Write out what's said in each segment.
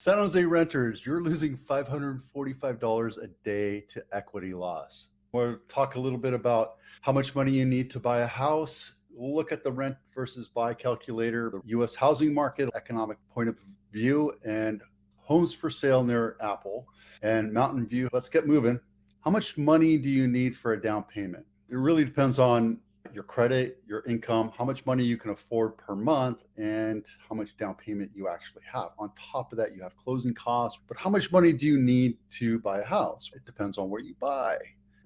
San Jose renters, you're losing $545 a day to equity loss. We'll talk a little bit about how much money you need to buy a house. We'll look at the rent versus buy calculator, the US housing market, economic point of view, and homes for sale near Apple and Mountain View. Let's get moving. How much money do you need for a down payment? It really depends on your credit, your income, how much money you can afford per month, and how much down payment you actually have. On top of that, you have closing costs. But how much money do you need to buy a house? It depends on where you buy.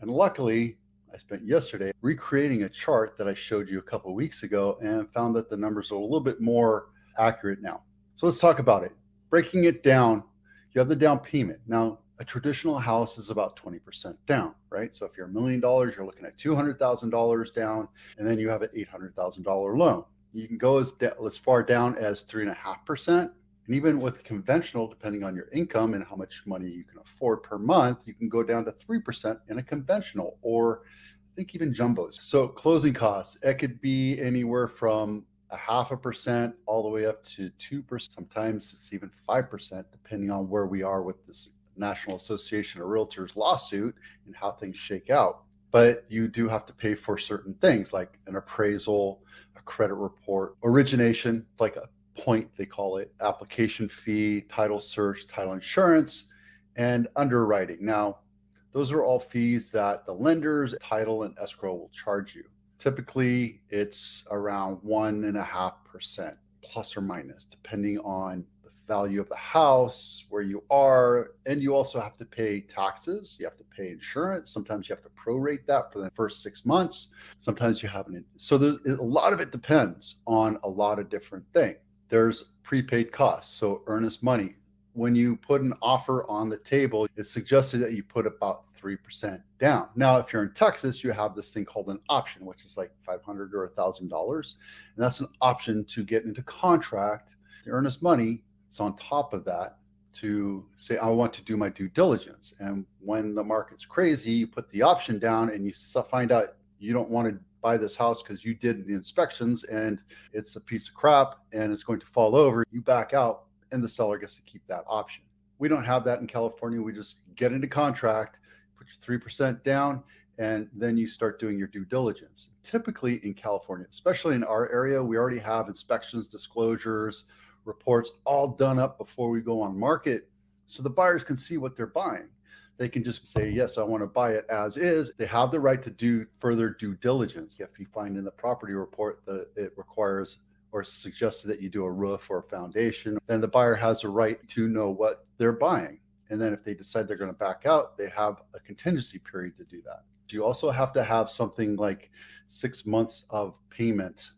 And luckily, I spent yesterday recreating a chart that I showed you a couple of weeks ago and found that the numbers are a little bit more accurate now. So let's talk about it. Breaking it down, you have the down payment. Now, a traditional house is about 20% down, right? So if you're $1 million, you're looking at $200,000 down, and then you have an $800,000 loan. You can go as far down as 3.5%. And even with conventional, depending on your income and how much money you can afford per month, you can go down to 3% in a conventional, or I think even jumbos. So closing costs, it could be anywhere from 0.5% all the way up to 2%. Sometimes it's even 5%, depending on where we are with this National Association of Realtors lawsuit and how things shake out. But you do have to pay for certain things like an appraisal, a credit report, origination, like a point they call it, application fee, title search, title insurance, and underwriting. Now, those are all fees that the lenders, title, and escrow will charge you. Typically, it's around 1.5% plus or minus, depending on value of the house, where you are, and you also have to pay taxes. You have to pay insurance. Sometimes you have to prorate that for the first 6 months. Sometimes you haven't. So there's a lot of it depends on a lot of different things. There's prepaid costs, so earnest money. When you put an offer on the table, it's suggested that you put about 3% down. Now, if you're in Texas, you have this thing called an option, which is like $500 or $1,000, and that's an option to get into contract. The earnest money, it's on top of that to say, I want to do my due diligence. And when the market's crazy, you put the option down and you find out you don't want to buy this house because you did the inspections and it's a piece of crap and it's going to fall over. You back out and the seller gets to keep that option. We don't have that in California. We just get into contract, put your 3% down, and then you start doing your due diligence. Typically in California, especially in our area, we already have inspections, disclosures, reports all done up before we go on market, so the buyers can see what they're buying. They can just say, yes, I want to buy it as is. They have the right to do further due diligence. If you find in the property report that it requires or suggests that you do a roof or a foundation, then the buyer has a right to know what they're buying. And then if they decide they're going to back out, they have a contingency period to do that. You also have to have something like 6 months of payment,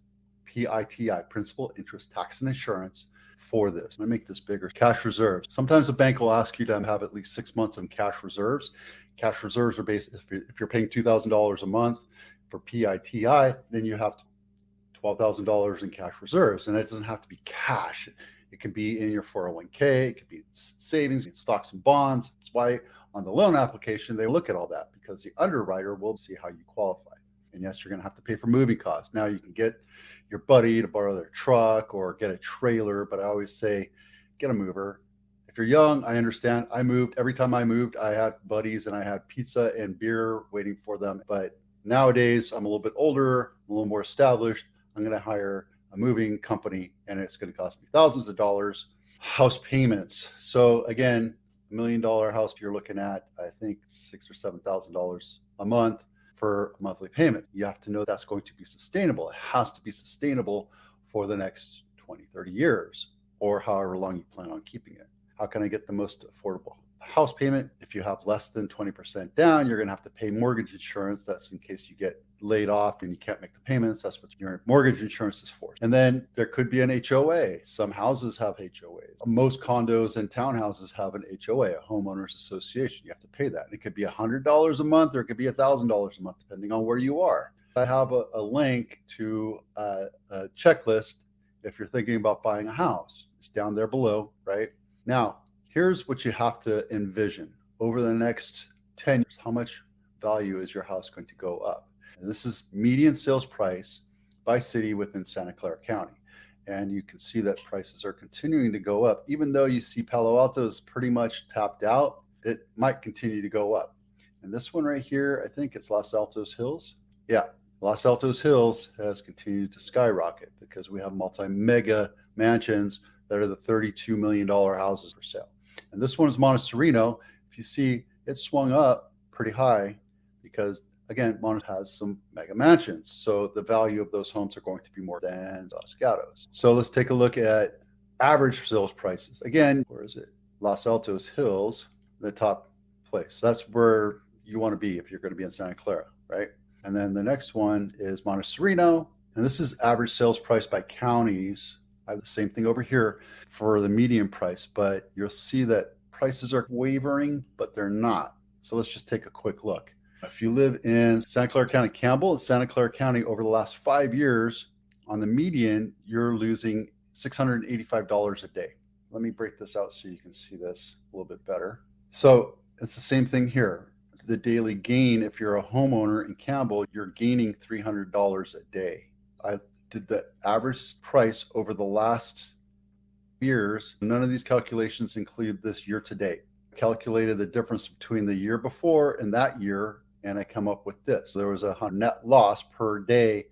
PITI, principal, interest, tax, and insurance, for this. I make this bigger. Cash reserves. Sometimes a bank will ask you to have at least 6 months of cash reserves. Cash reserves are based, if you're paying $2,000 a month for PITI, then you have $12,000 in cash reserves. And it doesn't have to be cash. It can be in your 401k, it could be savings, stocks and bonds. That's why on the loan application, they look at all that, because the underwriter will see how you qualify. And yes, you're going to have to pay for moving costs. Now you can get your buddy to borrow their truck or get a trailer, but I always say, get a mover. If you're young, I understand. I moved. Every time I moved, I had buddies and I had pizza and beer waiting for them. But nowadays, I'm a little bit older, a little more established. I'm going to hire a moving company and it's going to cost me thousands of dollars. House payments. So again, $1 million house, you're looking at, I think, $6,000 or $7,000 a month for a monthly payment. You have to know that's going to be sustainable. It has to be sustainable for the next 20, 30 years, or however long you plan on keeping it. How can I get the most affordable house payment? If you have less than 20% down, you're going to have to pay mortgage insurance. That's in case you get laid off and you can't make the payments. That's what your mortgage insurance is for. And then there could be an HOA. Some houses have HOAs. Most condos and townhouses have an HOA, a homeowners association. You have to pay that. And it could be $100 a month, or it could be $1,000 a month, depending on where you are. I have a link to a checklist if you're thinking about buying a house. It's down there below, right? Now, here's what you have to envision. Over the next 10 years, how much value is your house going to go up? And this is median sales price by city within Santa Clara County. And you can see that prices are continuing to go up. Even though you see Palo Alto is pretty much tapped out, it might continue to go up. And this one right here, I think it's Los Altos Hills. Yeah, Los Altos Hills has continued to skyrocket because we have multi-mega mansions that are the $32 million houses for sale. And this one is Montecito. If you see, it swung up pretty high because, again, Montecito has some mega mansions. So the value of those homes are going to be more than Los Gatos. So let's take a look at average sales prices. Again, where is it? Los Altos Hills, the top place. That's where you want to be if you're going to be in Santa Clara, right? And then the next one is Montecito. And this is average sales price by counties. I have the same thing over here for the median price, but you'll see that prices are wavering, but they're not. So let's just take a quick look. If you live in Santa Clara County, Campbell, and Santa Clara County over the last 5 years, on the median, you're losing $685 a day. Let me break this out so you can see this a little bit better. So it's the same thing here. The daily gain, if you're a homeowner in Campbell, you're gaining $300 a day. I did the average price over the last years. None of these calculations include this year to date. I calculated the difference between the year before and that year, and I come up with this. There was a net loss per day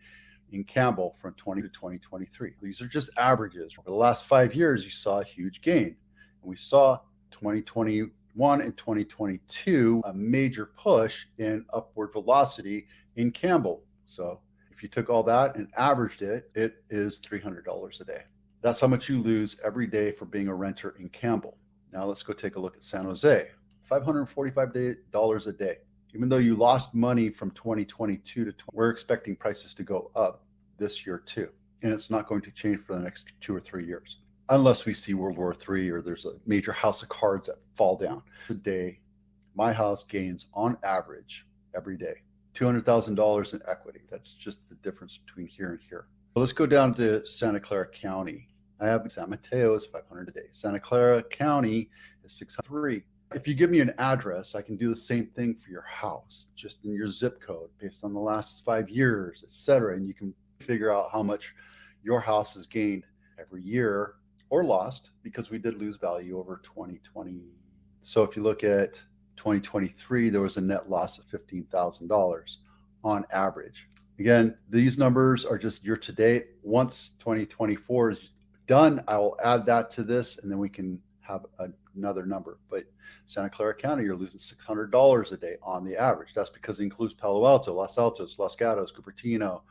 in Campbell from 20 to 2023. These are just averages. Over the last 5 years, you saw a huge gain. And we saw 2021 and 2022 a major push in upward velocity in Campbell. So if you took all that and averaged it, it is $300 a day. That's how much you lose every day for being a renter in Campbell. Now let's go take a look at San Jose. $545 a day. Even though you lost money from 2022 to we're expecting prices to go up this year too. And it's not going to change for the next 2 or 3 years. Unless we see World War III or there's a major house of cards that fall down. Today, my house gains on average every day $200,000 in equity. That's just the difference between here and here. Well, let's go down to Santa Clara County. I have San Mateo is $500 a day. Santa Clara County is $603. If you give me an address, I can do the same thing for your house, just in your zip code, based on the last 5 years, et cetera. And you can figure out how much your house has gained every year or lost, because we did lose value over 2020. So if you look at 2023, there was a net loss of $15,000 on average. Again, these numbers are just year to date. Once 2024 is done, I will add that to this, and then we can have another number. But Santa Clara County, you're losing $600 a day on the average. That's because it includes Palo Alto, Los Altos, Los Gatos, Cupertino,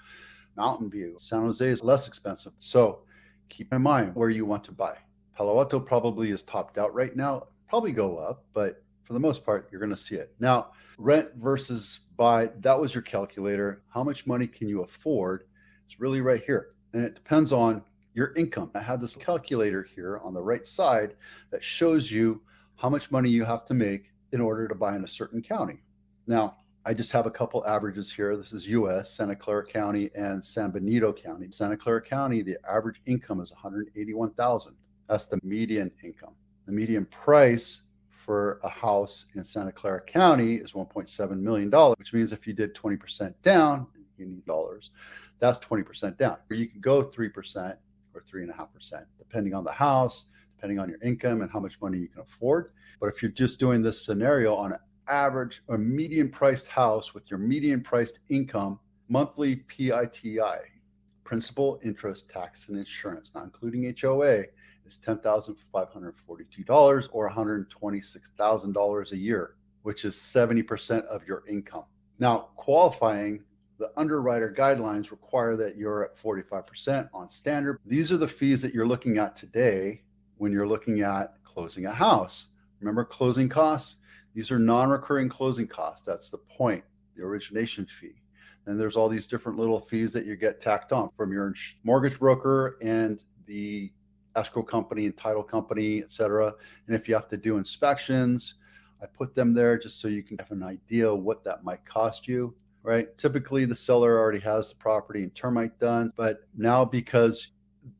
Mountain View. San Jose is less expensive. So keep in mind where you want to buy. Palo Alto probably is topped out right now. Probably go up, but for the most part, you're going to see it. Now, rent versus buy, that was your calculator. How much money can you afford? It's really right here. And it depends on your income. I have this calculator here on the right side that shows you how much money you have to make in order to buy in a certain county. Now, I just have a couple averages here. This is US, Santa Clara County and San Benito County. Santa Clara County, the average income is $181,000. That's the median income. The median price for a house in Santa Clara County is $1.7 million, which means if you did 20% down, you need dollars. That's 20% down. Or you can go 3% or 3.5%, depending on the house, depending on your income and how much money you can afford. But if you're just doing this scenario on an average or median priced house with your median priced income, monthly PITI, principal, interest, tax, and insurance, not including HOA, is $10,542 or $126,000 a year, which is 70% of your income. Now, qualifying, the underwriter guidelines require that you're at 45% on standard. These are the fees that you're looking at today when you're looking at closing a house. Remember closing costs? These are non-recurring closing costs. That's the point, the origination fee. And there's all these different little fees that you get tacked on from your mortgage broker and the escrow company and title company, et cetera. And if you have to do inspections, I put them there just so you can have an idea what that might cost you, right? Typically the seller already has the property and termite done, but now because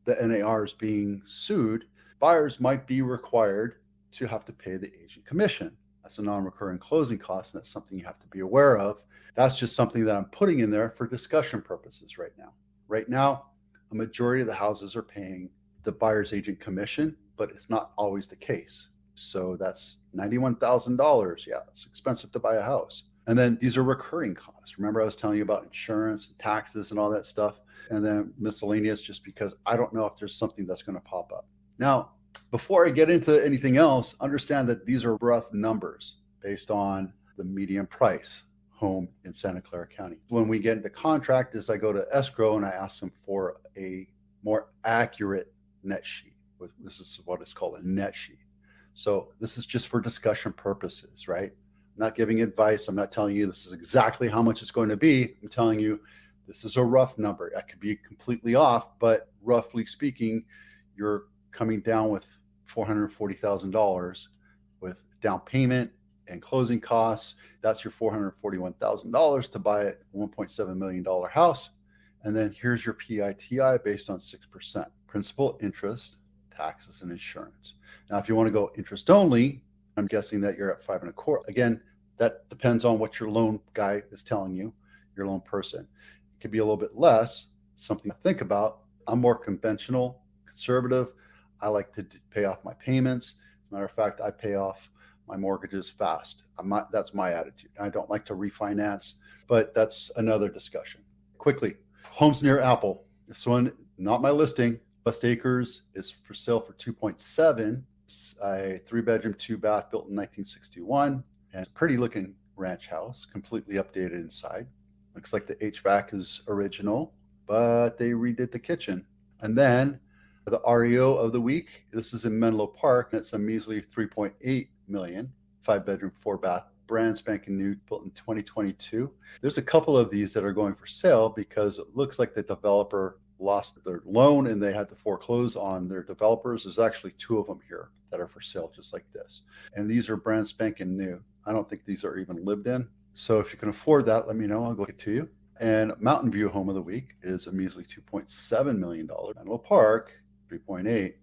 the NAR is being sued, buyers might be required to have to pay the agent commission. That's a non-recurring closing cost, and that's something you have to be aware of. That's just something that I'm putting in there for discussion purposes right now. Right now, a majority of the houses are paying the buyer's agent commission, but it's not always the case. So that's $91,000. Yeah, it's expensive to buy a house. And then these are recurring costs. Remember, I was telling you about insurance and taxes and all that stuff. And then miscellaneous, just because I don't know if there's something that's going to pop up. Now, before I get into anything else, understand that these are rough numbers based on the median price home in Santa Clara County. When we get into contract, is I go to escrow and I ask them for a more accurate net sheet. This is what is called a net sheet. So this is just for discussion purposes, right? I'm not giving advice. I'm not telling you this is exactly how much it's going to be. I'm telling you this is a rough number. That could be completely off, but roughly speaking, you're coming down with $440,000 with down payment and closing costs. That's your $441,000 to buy a $1.7 million house. And then here's your PITI based on 6%, principal, interest, taxes, and insurance. Now, if you want to go interest only, I'm guessing that you're at 5.25. Again, that depends on what your loan guy is telling you, your loan person. It could be a little bit less, something to think about. I'm more conventional, conservative. I like to pay off my payments. As a matter of fact, I pay off my mortgages fast. That's my attitude. I don't like to refinance, but that's another discussion. Quickly, homes near Apple. This one, not my listing. West Acres is for sale for 2.7. A 3-bedroom, 2-bath built in 1961, and pretty looking ranch house, completely updated inside. Looks like the HVAC is original, but they redid the kitchen. And then the REO of the week, this is in Menlo Park, and it's a measly 3.8 million, 5-bedroom, 4-bath, brand spanking new, built in 2022. There's a couple of these that are going for sale because it looks like the developer lost their loan and they had to foreclose on their developers. There's actually 2 of them here that are for sale just like this. And these are brand spanking new. I don't think these are even lived in. So if you can afford that, let me know. I'll go get to you. And Mountain View home of the week is a measly $2.7 million. Menlo Park, 3.8,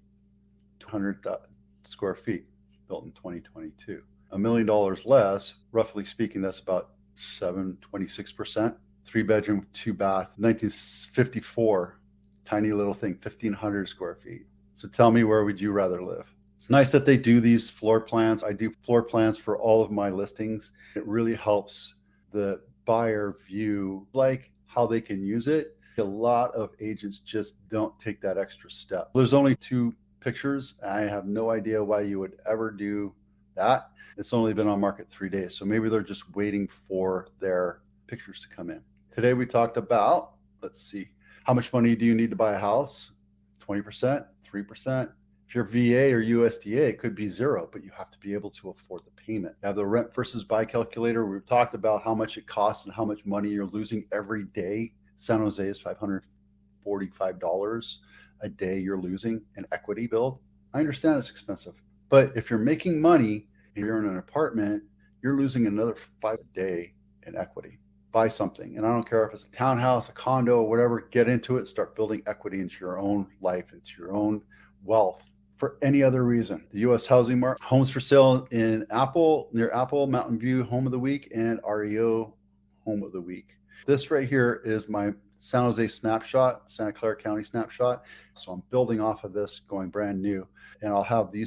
200 square feet, built in 2022. $1 million less, roughly speaking, that's about 26%. 3-bedroom, 2-bath, 1954, tiny little thing, 1,500 square feet. So tell me, where would you rather live? It's nice that they do these floor plans. I do floor plans for all of my listings. It really helps the buyer view like how they can use it. A lot of agents just don't take that extra step. There's only 2 pictures. I have no idea why you would ever do that. It's only been on market 3 days. So maybe they're just waiting for their pictures to come in. Today we talked about, let's see, how much money do you need to buy a house? 20%, 3%. If you're VA or USDA, it could be 0, but you have to be able to afford the payment. You have the rent versus buy calculator. We've talked about how much it costs and how much money you're losing every day. San Jose is $545 a day you're losing in equity build. I understand it's expensive, but if you're making money and you're in an apartment, you're losing another $5 a day in equity. Buy something. And I don't care if it's a townhouse, a condo, or whatever, get into it, start building equity into your own life, into your own wealth for any other reason. The U.S. housing market, homes for sale in Apple, near Apple, Mountain View home of the week, and REO home of the week. This right here is my San Jose snapshot, Santa Clara County snapshot. So I'm building off of this, going brand new, and I'll have these